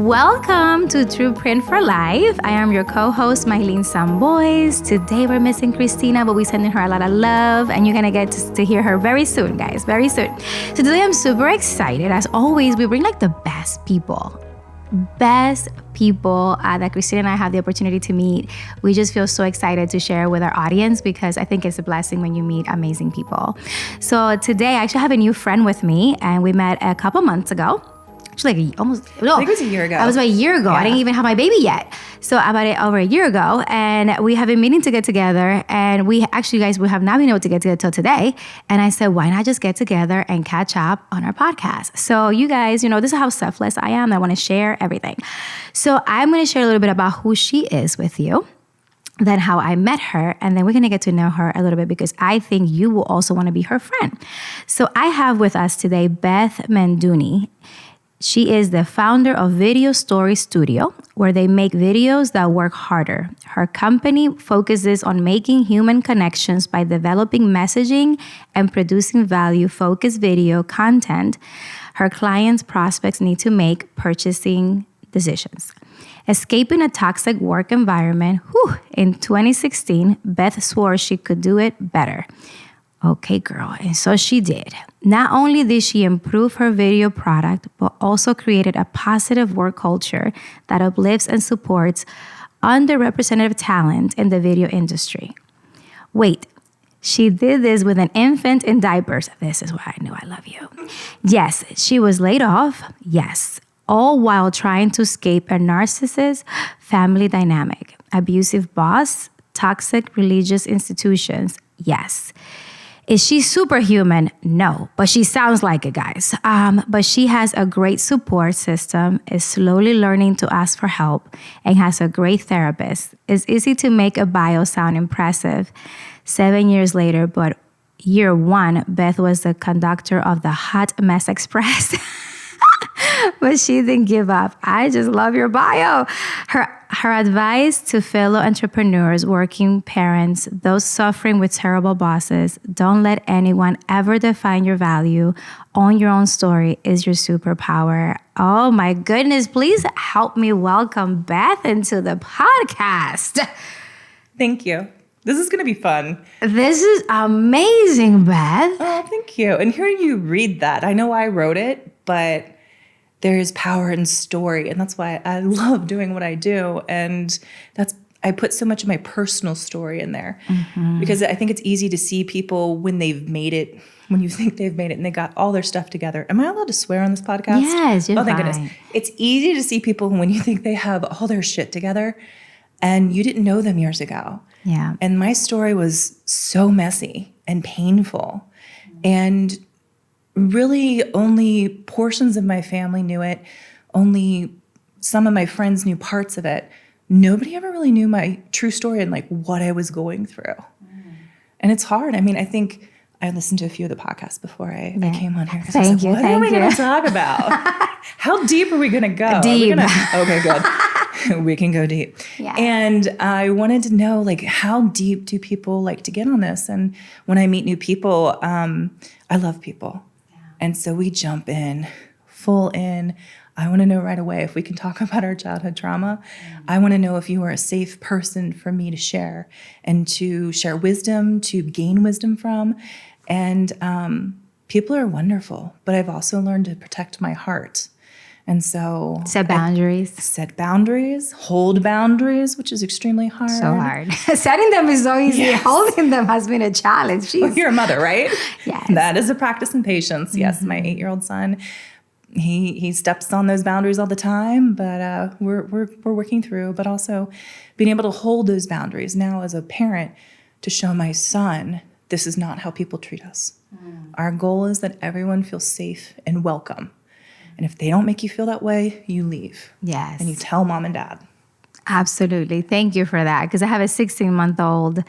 Welcome to True Print for Life. I am your co-host, Maylin Sambois. Today we're missing Christina, but we're sending her a lot of love, and you're gonna get to hear her very soon, guys, very soon. So today I'm super excited. As always, we bring like the best people that Christina and I have the opportunity to meet. We just feel so excited to share with our audience because I think it's a blessing when you meet amazing people. So today I actually have a new friend with me, and we met a couple months ago. Actually, I think it was a year ago. It was about a year ago. Yeah. I didn't even have my baby yet. So over a year ago, and we have been meaning to get together, and we have not been able to get together till today. And I said, why not just get together and catch up on our podcast? So you guys, this is how selfless I am. I want to share everything. So I'm going to share a little bit about who she is with you, then how I met her, and then we're going to get to know her a little bit because I think you will also want to be her friend. So I have with us today Beth Menduni. She is the founder of Video Story Studio, where they make videos that work harder. Her company focuses on making human connections by developing messaging and producing value-focused video content. Her clients' prospects need to make purchasing decisions. Escaping a toxic work environment, in 2016, Beth swore she could do it better. Okay, girl, and so she did. Not only did she improve her video product, but also created a positive work culture that uplifts and supports underrepresented talent in the video industry. Wait, she did this with an infant in diapers. This is why I knew I love you. Yes, she was laid off. Yes, all while trying to escape a narcissist family dynamic, abusive boss, toxic religious institutions. Yes. Is she superhuman? No, but she sounds like it, guys. But she has a great support system, is slowly learning to ask for help, and has a great therapist. It's easy to make a bio sound impressive 7 years later, but year one, Beth was the conductor of the Hot Mess Express. But she didn't give up. I just love your bio. Her advice to fellow entrepreneurs, working parents, those suffering with terrible bosses: don't let anyone ever define your value. Own your own story is your superpower. Oh my goodness, please help me welcome Beth into the podcast. Thank you. This is going to be fun. This is amazing, Beth. Oh, thank you. And hearing you read that, I know I wrote it, but there is power in story, and that's why I love doing what I do. And I put so much of my personal story in there because I think it's easy to see people when they've made it, when you think they've made it and they got all their stuff together. Am I allowed to swear on this podcast? Yes, you're thank fine. Goodness. It's easy to see people when you think they have all their shit together and you didn't know them years ago. Yeah. And my story was so messy and painful. And really only portions of my family knew it. Only some of my friends knew parts of it. Nobody ever really knew my true story and like what I was going through. And it's hard. I mean, I think I listened to a few of the podcasts before I came on here. Thank you. What are we going to talk about? How deep are we going to go? Deep. Okay, good. We can go deep. Yeah. And I wanted to know, like, how deep do people like to get on this? And when I meet new people, I love people. And so we jump in, full in. I want to know right away if we can talk about our childhood trauma. I want to know if you are a safe person for me to share and to share wisdom, to gain wisdom from. And people are wonderful, but I've also learned to protect my heart. And so set boundaries, hold boundaries, which is extremely hard. So hard. Setting them is so easy. Yes. Holding them has been a challenge. Well, you're a mother, right? Yes. That is a practice in patience. Yes, my 8-year-old son, he steps on those boundaries all the time, but we're working through. But also being able to hold those boundaries now as a parent to show my son this is not how people treat us. Our goal is that everyone feels safe and welcome. And if they don't make you feel that way, you leave. Yes. And you tell mom and dad. Absolutely. Thank you for that. Because I have a 16-month-old,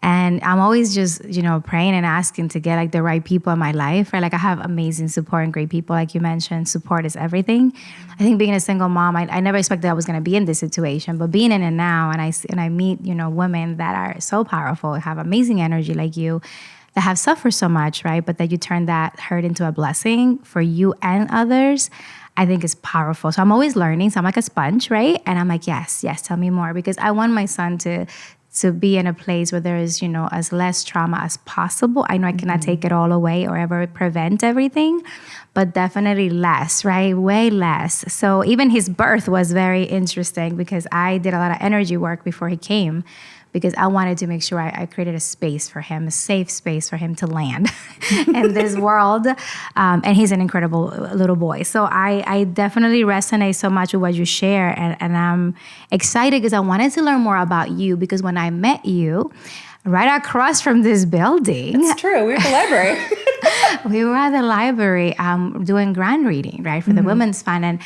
and I'm always just, praying and asking to get like the right people in my life. Right? Like I have amazing support and great people, like you mentioned. Support is everything. I think being a single mom, I never expected I was going to be in this situation, but being in it now, and I meet, women that are so powerful, have amazing energy like you, that have suffered so much, right? But that you turn that hurt into a blessing for you and others. I think is powerful. So I'm always learning. So I'm like a sponge, right? And I'm like, yes, tell me more, because I want my son to be in a place where there is, as less trauma as possible. I know I cannot take it all away or ever prevent everything, but definitely less, right? Way less. So even his birth was very interesting because I did a lot of energy work before he came, because I wanted to make sure I created a space for him, a safe space for him to land in this world. And he's an incredible little boy. So I definitely resonate so much with what you share. And I'm excited because I wanted to learn more about you, because when I met you, right across from this building. It's true. We were at the library. We were at the library doing grant reading, right, for the Women's Fund. And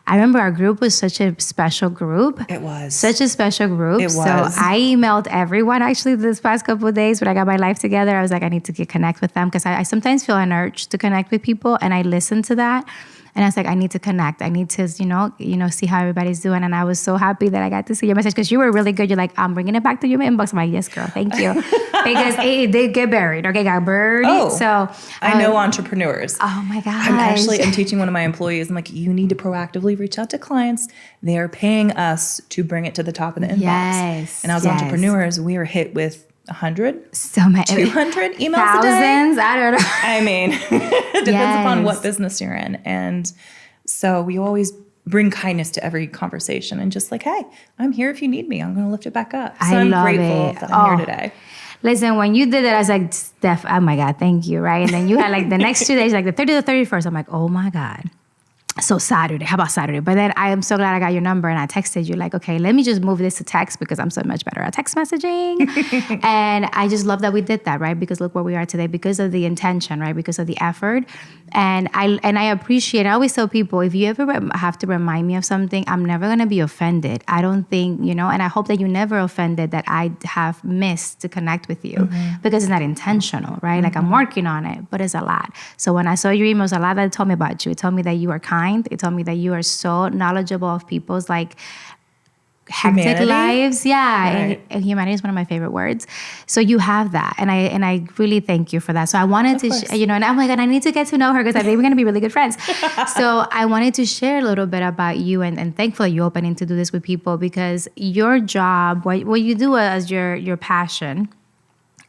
I remember our group was such a special group. It was. Such a special group. It was. So I emailed everyone actually this past couple of days when I got my life together. I was like, I need to connect with them, because I sometimes feel an urge to connect with people, and I listen to that. And I was like, I need to connect. I need to, see how everybody's doing. And I was so happy that I got to see your message, because you were really good. You're like, I'm bringing it back to your inbox. I'm like, yes, girl, thank you. Because it did get buried. Okay, got buried. Oh, so I know entrepreneurs. Oh my gosh. I'm teaching one of my employees. I'm like, you need to proactively reach out to clients. They are paying us to bring it to the top of the inbox. Yes. And as entrepreneurs, we are hit with 100, so many, 200 emails thousands, a day. I don't know. I mean, it depends upon what business you're in. And so we always bring kindness to every conversation, and just like, hey, I'm here if you need me. I'm going to lift it back up. So I'm grateful that I'm here today. Listen, when you did that, I was like, Steph, oh my God, thank you, right? And then you had like the next 2 days, like the 30th to 31st. I'm like, oh my God. So Saturday, how about Saturday? But then I am so glad I got your number, and I texted you like, okay, let me just move this to text, because I'm so much better at text messaging. And I just love that we did that, right? Because look where we are today, because of the intention, right? Because of the effort. And I appreciate, I always tell people, if you ever have to remind me of something, I'm never going to be offended. I don't think, and I hope that you never offended that I have missed to connect with you, because it's not intentional, right? Like I'm working on it, but it's a lot. So when I saw your emails, a lot that it told me about you. It told me that you are kind. It told me that you are so knowledgeable of people's like hectic lives. Yeah. Right. And humanity is one of my favorite words. So you have that. And I really thank you for that. So I wanted to, and I'm like, and I need to get to know her, because I think we're going to be really good friends. So I wanted to share a little bit about you, and thankfully you opening to do this with people, because your job, what you do as your passion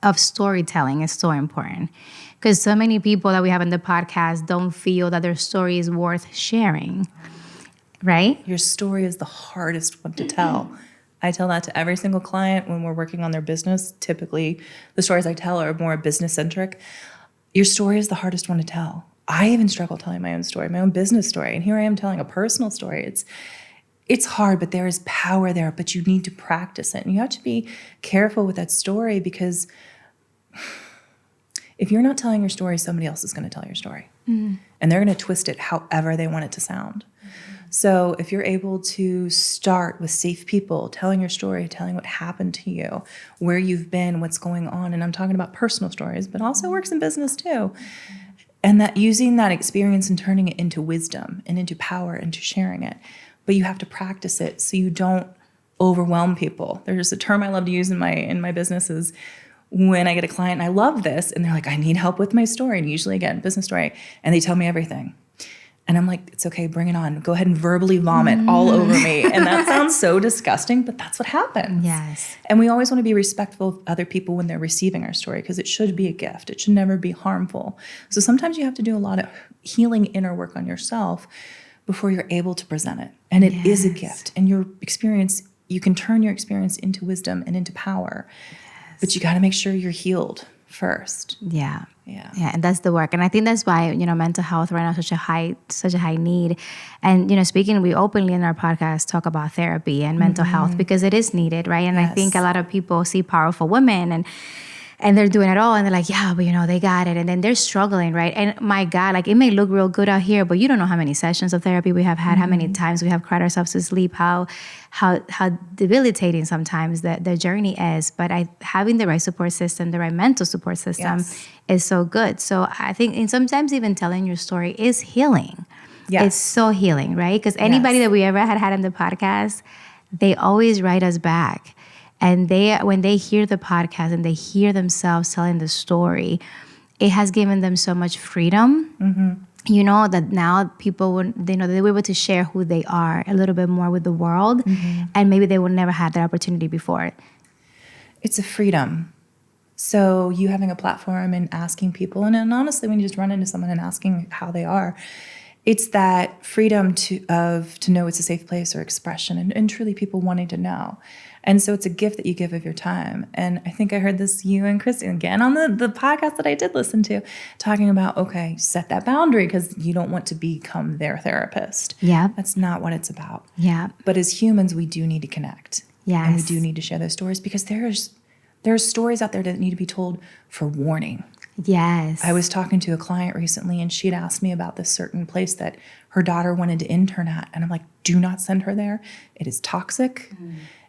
of storytelling is so important. Because so many people that we have in the podcast don't feel that their story is worth sharing, right? Your story is the hardest one to tell. I tell that to every single client when we're working on their business. Typically, the stories I tell are more business-centric. Your story is the hardest one to tell. I even struggle telling my own story, my own business story. And here I am telling a personal story. It's hard, but there is power there, but you need to practice it. And you have to be careful with that story, because if you're not telling your story, somebody else is going to tell your story. And they're going to twist it however they want it to sound. So if you're able to start with safe people, telling your story, telling what happened to you, where you've been, what's going on, and I'm talking about personal stories, but also works in business too. And that using that experience and turning it into wisdom and into power, into sharing it. But you have to practice it so you don't overwhelm people. There's a term I love to use in my business is, when I get a client and I love this, and they're like, I need help with my story, and usually, again, business story, and they tell me everything. And I'm like, it's okay, bring it on. Go ahead and verbally vomit all over me. And that sounds so disgusting, but that's what happens. Yes. And we always want to be respectful of other people when they're receiving our story, because it should be a gift. It should never be harmful. So sometimes you have to do a lot of healing inner work on yourself before you're able to present it. And it is a gift. And your experience, you can turn your experience into wisdom and into power. But you got to make sure you're healed first. Yeah. And that's the work. And I think that's why, mental health right now is such a high need. And, speaking, we openly in our podcast talk about therapy and mental health, because it is needed, right? And I think a lot of people see powerful women and they're doing it all, and they're like, yeah, but they got it. And then they're struggling, right? And my God, like, it may look real good out here, but you don't know how many sessions of therapy we have had, how many times we have cried ourselves to sleep, how debilitating sometimes the journey is. But having the right support system, the right mental support system is so good. So I think, and sometimes even telling your story is healing. Yes. It's so healing, right? Because anybody that we ever had on the podcast, they always write us back. And when they hear the podcast and they hear themselves telling the story, it has given them so much freedom you know, that now people they know that they were able to share who they are a little bit more with the world, and maybe they would never have that opportunity before. It's a freedom. So you having a platform and asking people, and honestly, when you just run into someone and asking how they are, it's that freedom to know it's a safe place or expression, and truly people wanting to know. And so it's a gift that you give of your time. And I think I heard this, you and Christina, again on the podcast that I did listen to, talking about, okay, set that boundary because you don't want to become their therapist. Yeah. That's not what it's about. Yeah. But as humans, we do need to connect. Yes. And we do need to share those stories because there's stories out there that need to be told for warning. Yes. I was talking to a client recently, and she had asked me about this certain place that her daughter wanted to intern at. And I'm like, do not send her there. It is toxic.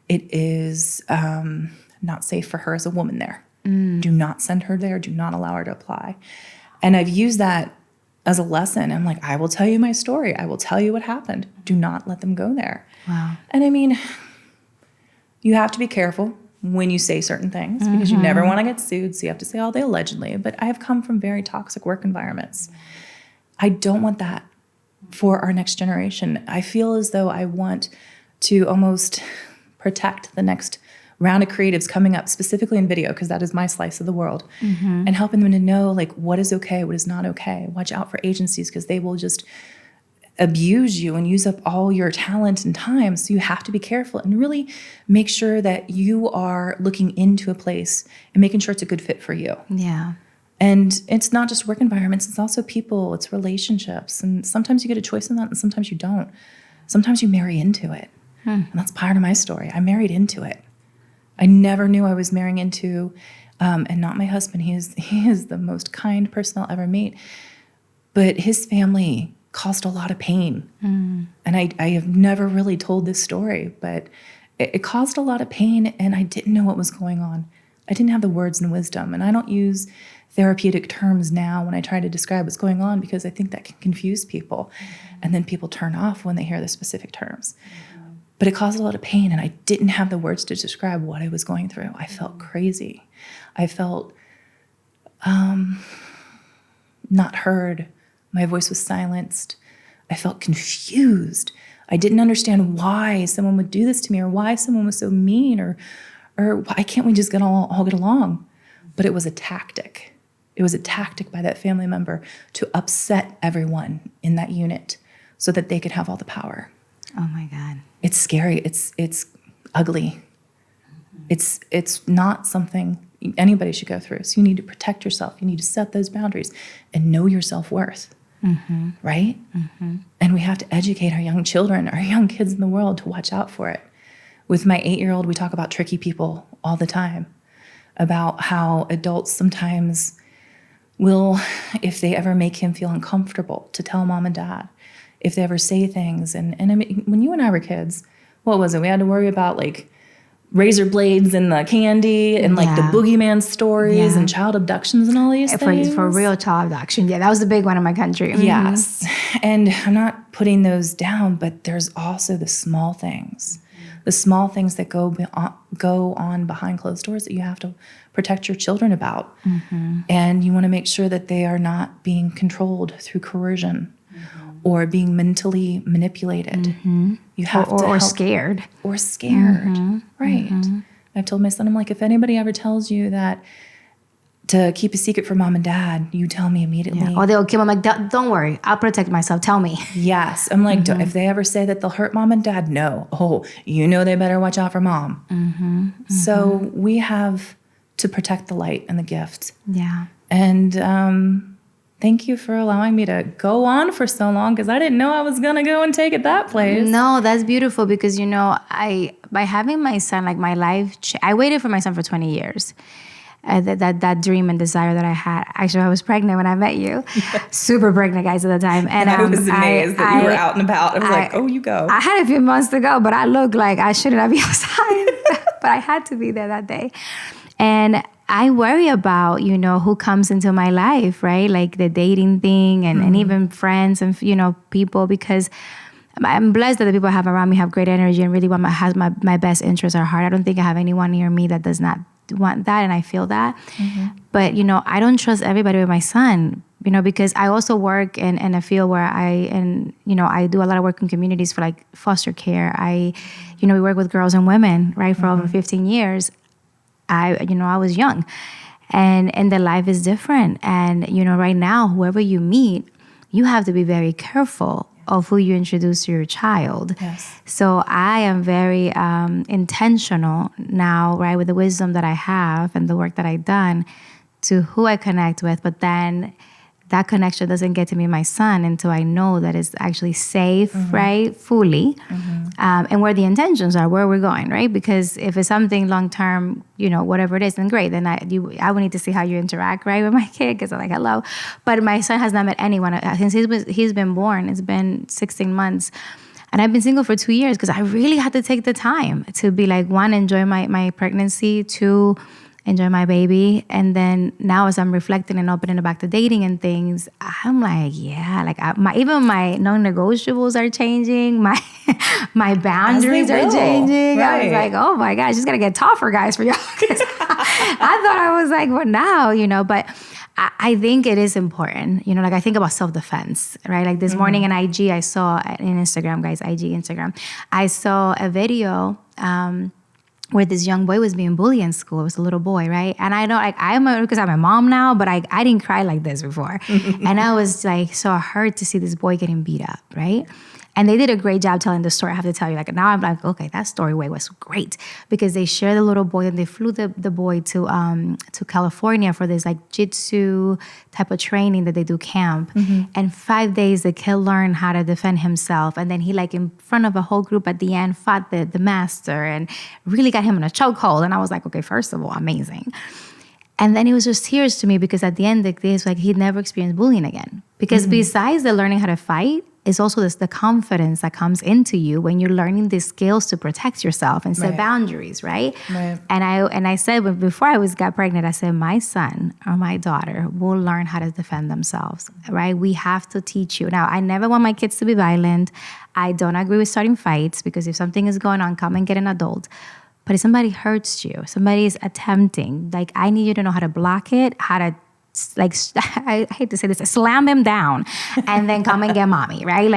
It is not safe for her as a woman there. Do not send her there. Do not allow her to apply. And I've used that as a lesson. I'm like, I will tell you my story. I will tell you what happened. Do not let them go there. Wow. And I mean, you have to be careful when you say certain things because you never want to get sued. So you have to say all they allegedly. But I have come from very toxic work environments. I don't want that for our next generation. I feel as though I want to almost protect the next round of creatives coming up, specifically in video, because that is my slice of the world, and helping them to know like what is okay, what is not okay. Watch out for agencies because they will just abuse you and use up all your talent and time. So you have to be careful and really make sure that you are looking into a place and making sure it's a good fit for you. Yeah. And it's not just work environments, it's also people, it's relationships. And sometimes you get a choice in that and sometimes you don't. Sometimes you marry into it. And that's part of my story. I married into it. I never knew I was marrying into, and not my husband. He is the most kind person I'll ever meet. But his family caused a lot of pain. And I have never really told this story, but it caused a lot of pain and I didn't know what was going on. I didn't have the words and wisdom. And I don't use therapeutic terms now when I try to describe what's going on because I think that can confuse people. And then people turn off when they hear the specific terms. But it caused a lot of pain and I didn't have the words to describe what I was going through. I felt crazy. I felt not heard. My voice was silenced. I felt confused. I didn't understand why someone would do this to me or why someone was so mean or why can't we just all get along? But it was a tactic. It was a tactic by that family member to upset everyone in that unit so that they could have all the power. Oh my God. It's scary. It's ugly. It's not something anybody should go through. So you need to protect yourself. You need to set those boundaries and know your self-worth. Right? And we have to educate our young children, our young kids in the world to watch out for it. With my 8-year-old, we talk about tricky people all the time, about how adults sometimes will, if they ever make him feel uncomfortable, to tell mom and dad, if they ever say things. And I mean, when you and I were kids, what was it? We had to worry about like razor blades and the candy and like the boogeyman stories and child abductions and all these things. For real child abduction. Yeah, that was the big one in my country. Yes. And I'm not putting those down, but there's also the small things. The small things that go on behind closed doors that you have to protect your children about. And you want to make sure that they are not being controlled through coercion or being mentally manipulated. You have to or scared. Or scared, right. I've told my son, I'm like, if anybody ever tells you that to keep a secret from mom and dad, you tell me immediately. Yeah. Or they'll kill me. I'm like, don't worry, I'll protect myself. Tell me. Yes. I'm like, if they ever say that they'll hurt mom and dad, no. Oh, you know they better watch out for mom. So we have to protect the light and the gift. Yeah. And thank you for allowing me to go on for so long because I didn't know I was going to go and take it that place. No, that's beautiful because, you know, by having my son, like my life, I waited for my son for 20 years. That dream and desire that I had. Actually, I was pregnant when I met you. Super pregnant, guys, at the time. And I was amazed that you were out and about. I was like, oh, you go. I had a few months to go, but I looked like I shouldn't be outside. But I had to be there that day. And I worry about, you know, who comes into my life, right? Like the dating thing and even friends and, you know, people, because I'm blessed that the people I have around me have great energy and really has my best interests at heart. I don't think I have anyone near me that does not want that, and I feel that. But, you know, I don't trust everybody with my son because I also work in a field where I do a lot of work in communities for like foster care. We work with girls and women, right, for over 15 years. I was young, and the life is different. And, right now, whoever you meet, you have to be very careful of who you introduce to your child. Yes. So I am very intentional now, right, with the wisdom that I have and the work that I've done to who I connect with. But then that connection doesn't get to me, my son, until I know that it's actually safe, right, fully, and where the intentions are, where we're going, right? Because if it's something long term, whatever it is, then great. Then I would need to see how you interact, right, with my kid, because I'm like, hello. But my son has not met anyone since he's been born. It's been 16 months. And I've been single for 2 years because I really had to take the time to be like, one, enjoy my pregnancy, two, enjoy my baby. And then now as I'm reflecting and opening back to dating and things, I'm like, yeah, like even my non-negotiables are changing. My boundaries are changing. Right. I was like, oh my gosh, it's going to get tougher, guys, for y'all. I thought I was like, well, now, but I think it is important. Like I think about self-defense, right? Like this morning in IG, I saw in Instagram, guys, Instagram, I saw a video, where this young boy was being bullied in school. It was a little boy, right? And I know, because I'm a mom now, but I didn't cry like this before. And I was like so hurt to see this boy getting beat up, right? And they did a great job telling the story. I have to tell you, like now I'm like, okay, that story was great, because they shared the little boy and they flew the boy to California for this like jitsu type of training that they do camp. And 5 days the kid learned how to defend himself. And then he like in front of a whole group at the end fought the master and really got him in a chokehold. And I was like, okay, first of all, amazing. And then it was just tears to me, because at the end of the day, it's like he'd never experienced bullying again. Because besides the learning how to fight, it's also the confidence that comes into you when you're learning these skills to protect yourself and set boundaries, right? And I said, before I got pregnant, I said, my son or my daughter will learn how to defend themselves, right? We have to teach you. Now, I never want my kids to be violent. I don't agree with starting fights, because if something is going on, come and get an adult. But if somebody hurts you, somebody is attempting, like I need you to know how to block it, how to I hate to say this, slam them down and then come and get mommy, right?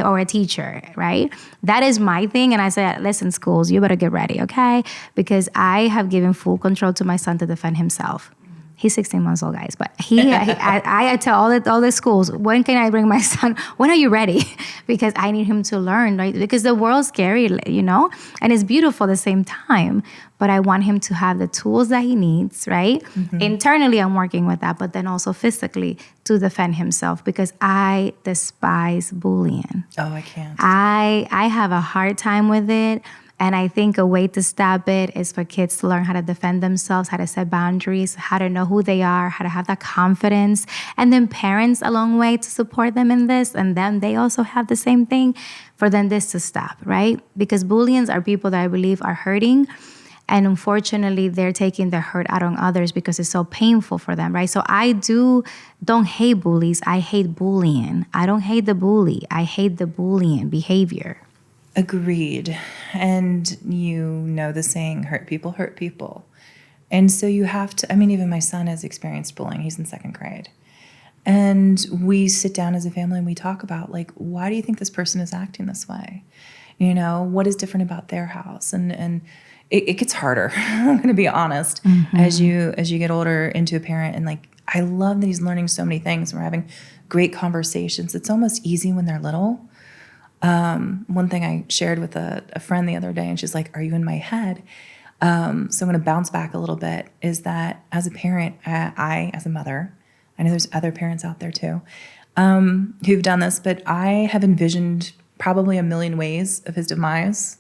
Or a teacher, right? That is my thing. And I said, listen, schools, you better get ready, okay? Because I have given full control to my son to defend himself. He's 16 months old, guys, but I tell all the schools, when can I bring my son? When are you ready? Because I need him to learn, right? Because the world's scary, and it's beautiful at the same time. But I want him to have the tools that he needs, right? Internally, I'm working with that, but then also physically to defend himself, because I despise bullying. Oh, I can't. I have a hard time with it. And I think a way to stop it is for kids to learn how to defend themselves, how to set boundaries, how to know who they are, how to have that confidence. And then parents along the way to support them in this. And then they also have the same thing for then this to stop, right? Because bullies are people that I believe are hurting. And unfortunately, they're taking their hurt out on others because it's so painful for them, right? So I don't hate bullies. I hate bullying. I don't hate the bully. I hate the bullying behavior. Agreed. And the saying, hurt people. And so you have to, even my son has experienced bullying. He's in second grade. And we sit down as a family and we talk about, like, why do you think this person is acting this way? What is different about their house? And it gets harder, I'm going to be honest, as you get older into a parent. And like, I love that he's learning so many things. We're having great conversations. It's almost easy when they're little. One thing I shared with a friend the other day, and she's like, are you in my head? So I'm going to bounce back a little bit, is that as a parent, I, as a mother, I know there's other parents out there too, who've done this, but I have envisioned probably a million ways of his demise.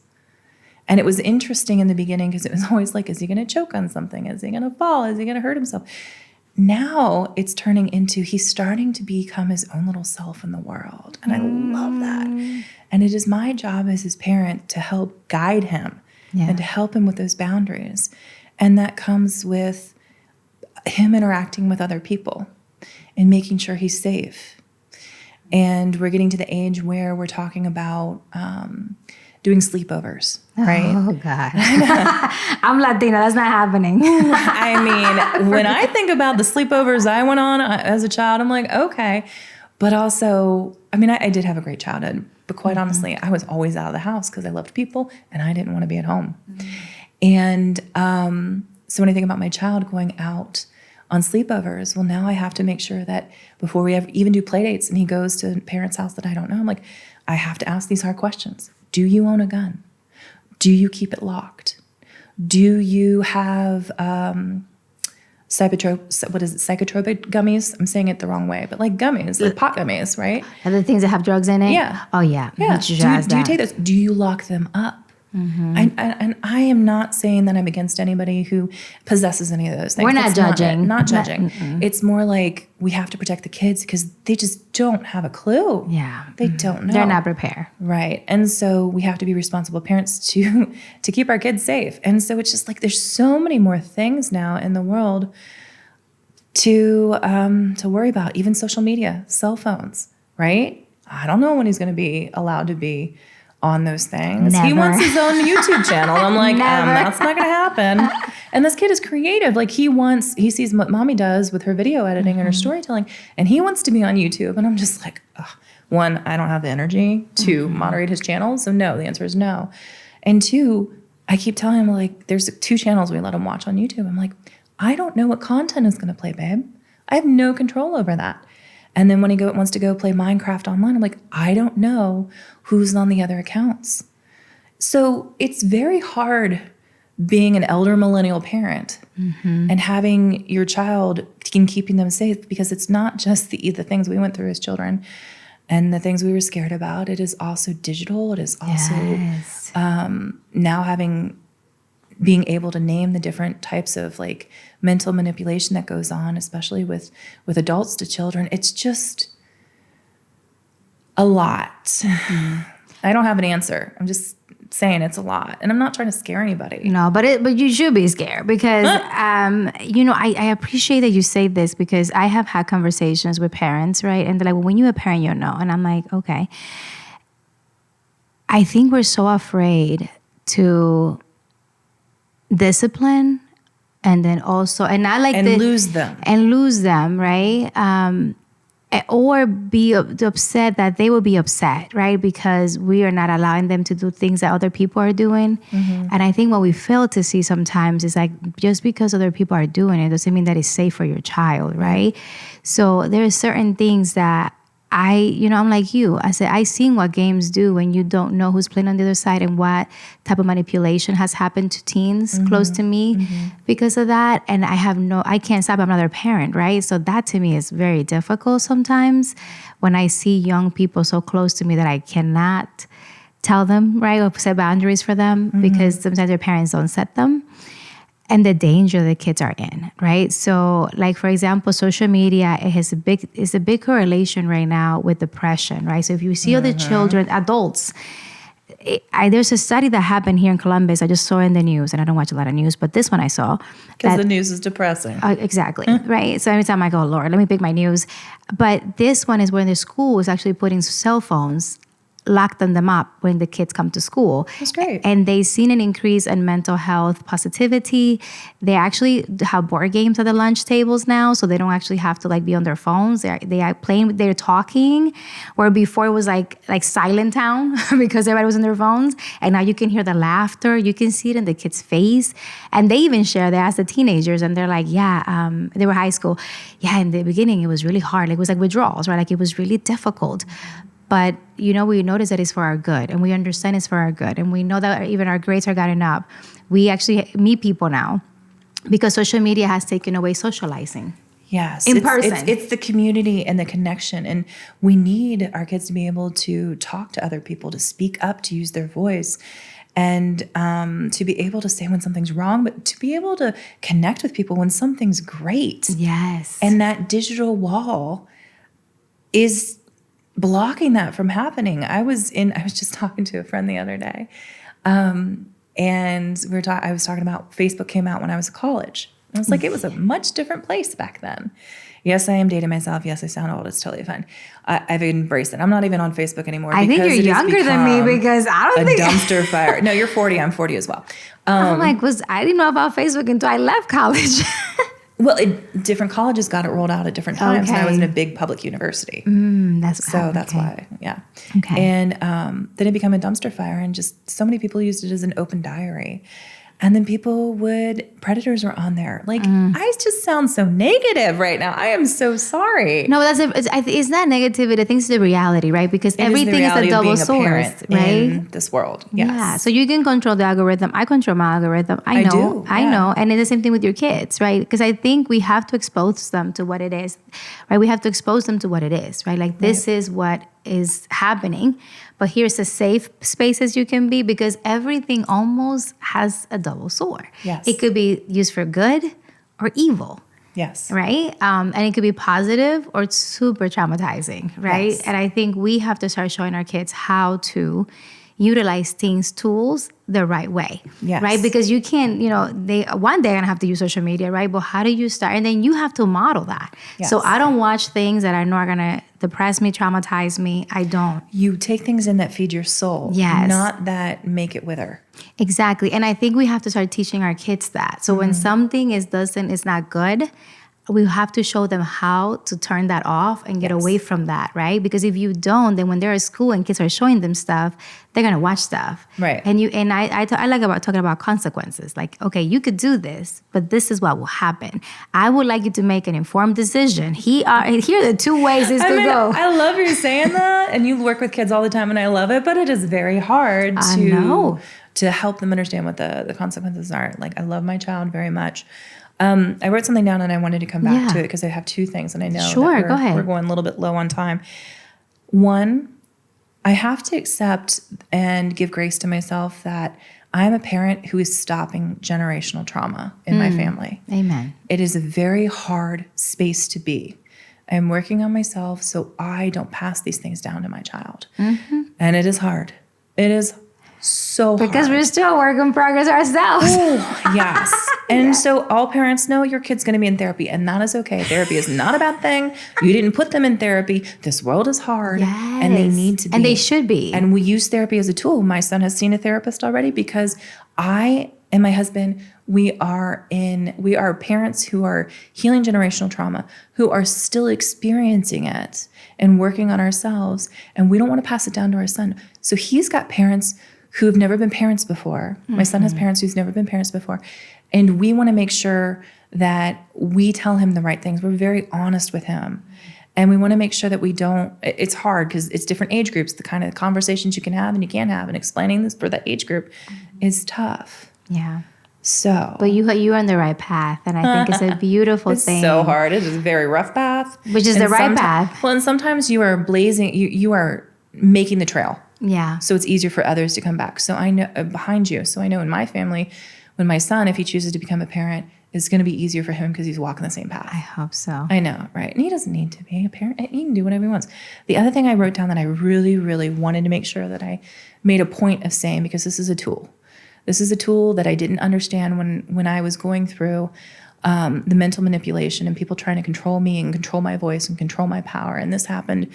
And it was interesting in the beginning because it was always like, is he going to choke on something? Is he going to fall? Is he going to hurt himself? Now it's turning into he's starting to become his own little self in the world. And I love that. And it is my job as his parent to help guide him and to help him with those boundaries. And that comes with him interacting with other people and making sure he's safe. And we're getting to the age where we're talking about doing sleepovers, right? Oh, God. I'm Latina. That's not happening. I mean, when I think about the sleepovers I went on as a child, I'm like, okay. But also, I mean, I did have a great childhood. But quite honestly, I was always out of the house because I loved people and I didn't want to be at home. And so when I think about my child going out on sleepovers, well, now I have to make sure that before we even do play dates and he goes to a parent's house that I don't know, I'm like, I have to ask these hard questions. Do you own a gun? Do you keep it locked? Do you have psychotropic gummies? I'm saying it the wrong way, but like gummies, like pot gummies, right? Are the things that have drugs in it? Yeah. Oh, yeah. Yeah. Do you take those? Do you lock them up? And I am not saying that I'm against anybody who possesses any of those things. We're not judging. Not judging. It's more like we have to protect the kids because they just don't have a clue. Yeah. They don't know. They're not prepared. Right. And so we have to be responsible parents to keep our kids safe. And so it's just like there's so many more things now in the world to worry about, even social media, cell phones, right? I don't know when he's going to be allowed to be on those things. Never. He wants his own YouTube channel. I'm like, that's not going to happen. And this kid is creative. Like he sees what mommy does with her video editing and her storytelling, and he wants to be on YouTube. And I'm just like, ugh. One, I don't have the energy to moderate his channel. So no, the answer is no. And two, I keep telling him like, there's 2 channels we let him watch on YouTube. I'm like, I don't know what content is going to play, babe. I have no control over that. And then when he wants to go play Minecraft online, I'm like, I don't know who's on the other accounts. So it's very hard being an elder millennial parent and having your child and keeping them safe, because it's not just the things we went through as children and the things we were scared about. It is also digital. It is also now being able to name the different types of like mental manipulation that goes on, especially with adults to children. It's just a lot. I don't have an answer. I'm just saying it's a lot, and I'm not trying to scare anybody. No, but you should be scared because I appreciate that you say this, because I have had conversations with parents, right? And they're like, well, when you're a parent, you know. And I'm like, okay. I think we're so afraid to discipline and then also lose them, right? Or be upset that they will be upset, right? Because we are not allowing them to do things that other people are doing. And I think what we fail to see sometimes is like, just because other people are doing it doesn't mean that it's safe for your child, right? So there are certain things that I'm like you. I said, I seen what games do when you don't know who's playing on the other side and what type of manipulation has happened to teens close to me because of that. And I can't stop. I'm another parent, right? So that to me is very difficult sometimes when I see young people so close to me that I cannot tell them, right, or set boundaries for them because sometimes their parents don't set them. And the danger the kids are in, right? So, like for example, social media is a big correlation right now with depression, right? So if you see other children, adults, there's a study that happened here in Columbus. I just saw in the news, and I don't watch a lot of news, but this one I saw. Because the news is depressing. Exactly, right? So every time I go, Lord, let me pick my news. But this one is where the school is actually putting cell phones, locked them up when the kids come to school. That's great. And they've seen an increase in mental health positivity. They actually have board games at the lunch tables now, so they don't actually have to like be on their phones. They are playing, they're talking, where before it was like silent town because everybody was on their phones. And now you can hear the laughter. You can see it in the kids' face. And they even share, they ask the teenagers and they're like, they were high school. Yeah, in the beginning it was really hard. It was like withdrawals, right? Like it was really difficult. But, we notice that it's for our good, and we understand it's for our good. And we know that even our grades are getting up. We actually meet people now because social media has taken away socializing. Yes. In person. It's the community and the connection. And we need our kids to be able to talk to other people, to speak up, to use their voice, and to be able to say when something's wrong, but to be able to connect with people when something's great. Yes. And that digital wall is blocking that from happening. I was just talking to a friend the other day, and I was talking about Facebook came out when I was in college, I was like, it was a much different place back then. Yes, I am dating myself. Yes, I sound old. It's totally fine. I've embraced it. I'm not even on Facebook anymore. I think you're younger than me because I don't think dumpster fire. No, you're 40. I'm 40 as well. I'm like, I didn't know about Facebook until I left college. Well, different colleges got it rolled out at different times. Okay. And I was in a big public university. That's why, yeah. Okay. And then it became a dumpster fire, and just so many people used it as an open diary. And then predators were on there. Like, I just sound so negative right now. I am so sorry. No, it's not negativity. I think it's the reality, right? Because everything is a double source, right? In this world, yes. Yeah. So you can control the algorithm. I control my algorithm. I know. And it's the same thing with your kids, right? Because I think we have to expose them to what it is, right? We have to expose them to what it is, right? Like, this is what is happening, but here's as safe spaces you can be, because everything almost has a double sword. Yes. It could be used for good or evil. Yes. Right? And it could be positive or super traumatizing, right? Yes. And I think we have to start showing our kids how to utilize things, tools the right way, yes. right? Because you can't, one day are gonna have to use social media, right? But how do you start? And then you have to model that. Yes. So I don't watch things that I know are gonna depress me, traumatize me. I don't. You take things in that feed your soul, yes. not that make it wither. Exactly. And I think we have to start teaching our kids that. So when something is not good, we have to show them how to turn that off and get away from that, right? Because if you don't, then when they're at school and kids are showing them stuff, they're gonna watch stuff, right? And I like talking about consequences. Like, okay, you could do this, but this is what will happen. I would like you to make an informed decision. Here are the two ways this could go. I love you saying that, and you work with kids all the time, and I love it. But it is very hard to help them understand what the consequences are. Like, I love my child very much. I wrote something down and I wanted to come back to it because I have two things, and I know go ahead. We're going a little bit low on time. One, I have to accept and give grace to myself that I'm a parent who is stopping generational trauma in my family. Amen. It is a very hard space to be. I'm working on myself so I don't pass these things down to my child. Mm-hmm. And it is hard. It is so hard. Because we're still a work in progress ourselves. Oh, yes. And so all parents know your kid's going to be in therapy, and that is okay. Therapy is not a bad thing. You didn't put them in therapy. This world is hard, and they need to be. And they should be. And we use therapy as a tool. My son has seen a therapist already because I and my husband, we are parents who are healing generational trauma, who are still experiencing it and working on ourselves, and we don't want to pass it down to our son. So he's got parents who have never been parents before. Mm-hmm. My son has parents who's never been parents before. And we want to make sure that we tell him the right things. We're very honest with him. And we want to make sure that we don't, it's hard because it's different age groups, the kind of conversations you can have and you can't have, and explaining this for that age group is tough. Yeah. So. But you're on the right path, and I think it's a beautiful thing. It's so hard. It is a very rough path. Which is the right path. Well, and sometimes you are blazing, you are making the trail. Yeah. So it's easier for others to come back. So I know behind you. So I know in my family, when my son, if he chooses to become a parent, it's going to be easier for him because he's walking the same path. I hope so. I know, right? And he doesn't need to be a parent. He can do whatever he wants. The other thing I wrote down that I really, really wanted to make sure that I made a point of saying, because this is a tool. This is a tool that I didn't understand when I was going through the mental manipulation and people trying to control me and control my voice and control my power. And this happened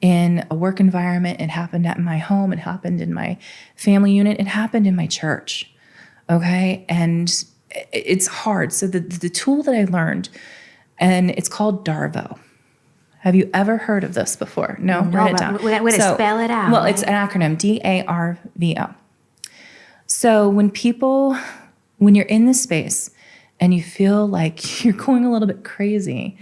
in a work environment. It happened at my home. It happened in my family unit. It happened in my church. Okay. And it's hard. So the tool that I learned, and it's called DARVO. Have you ever heard of this before? No, write it down. We're going to spell it out. Well, right? It's an acronym, DARVO. So when you're in this space and you feel like you're going a little bit crazy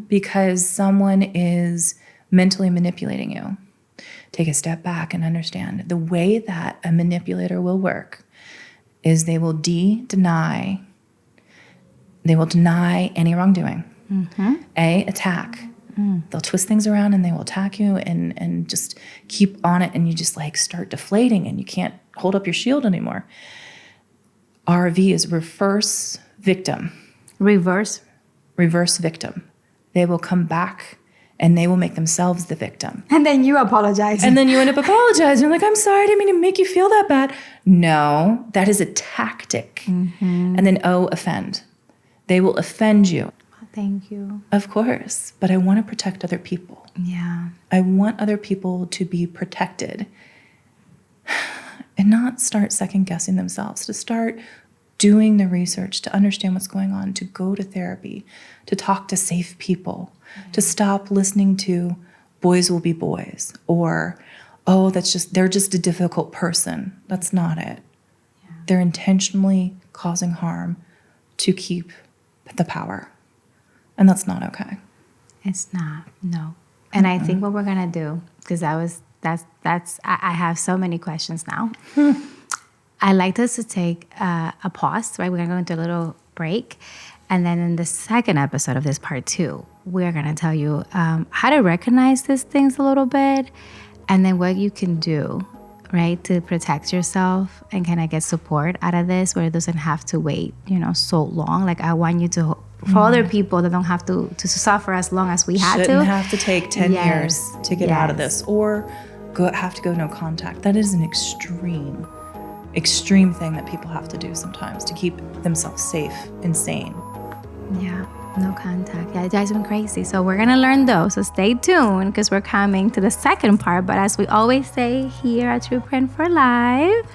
because someone is mentally manipulating you, take a step back and understand the way that a manipulator will work is they will deny any wrongdoing. Mm-hmm. Attack. They'll twist things around and they will attack you and just keep on it, and you just like start deflating and you can't hold up your shield anymore. RV is reverse victim. Reverse victim. They will come back and they will make themselves the victim. And then you apologize. And then you end up apologizing. You're like, I'm sorry, I didn't mean to make you feel that bad. No, that is a tactic. Mm-hmm. And then offend. They will offend you. Thank you. Of course, but I want to protect other people. Yeah. I want other people to be protected and not start second guessing themselves, to start doing the research, to understand what's going on, to go to therapy, to talk to safe people, to stop listening to boys will be boys, or, oh, they're just a difficult person. That's not it. Yeah. They're intentionally causing harm to keep the power. And that's not okay. It's not, no. And I think what we're gonna do, because I have so many questions now. I'd like us to take a pause, right? We're gonna go into a little break. And then in the second episode of this part 2, we're gonna tell you how to recognize these things a little bit, and then what you can do, right, to protect yourself and kind of get support out of this, where it doesn't have to wait, so long. Like, I want you to, for other people that don't have to suffer as long as we had to. Shouldn't have to take 10 years to get out of this, or have to go no contact. That is an extreme thing that people have to do sometimes to keep themselves safe and sane. Yeah, no contact. Yeah, it drives me crazy. So we're going to learn those. So stay tuned, because we're coming to the second part. But as we always say here at True Print for Life,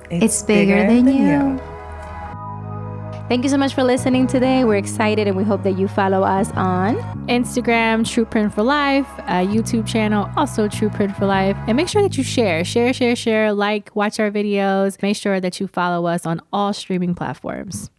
it's bigger than you. Thank you so much for listening today. We're excited, and we hope that you follow us on Instagram, True Print for Life, YouTube channel, also True Print for Life. And make sure that you share, like, watch our videos. Make sure that you follow us on all streaming platforms.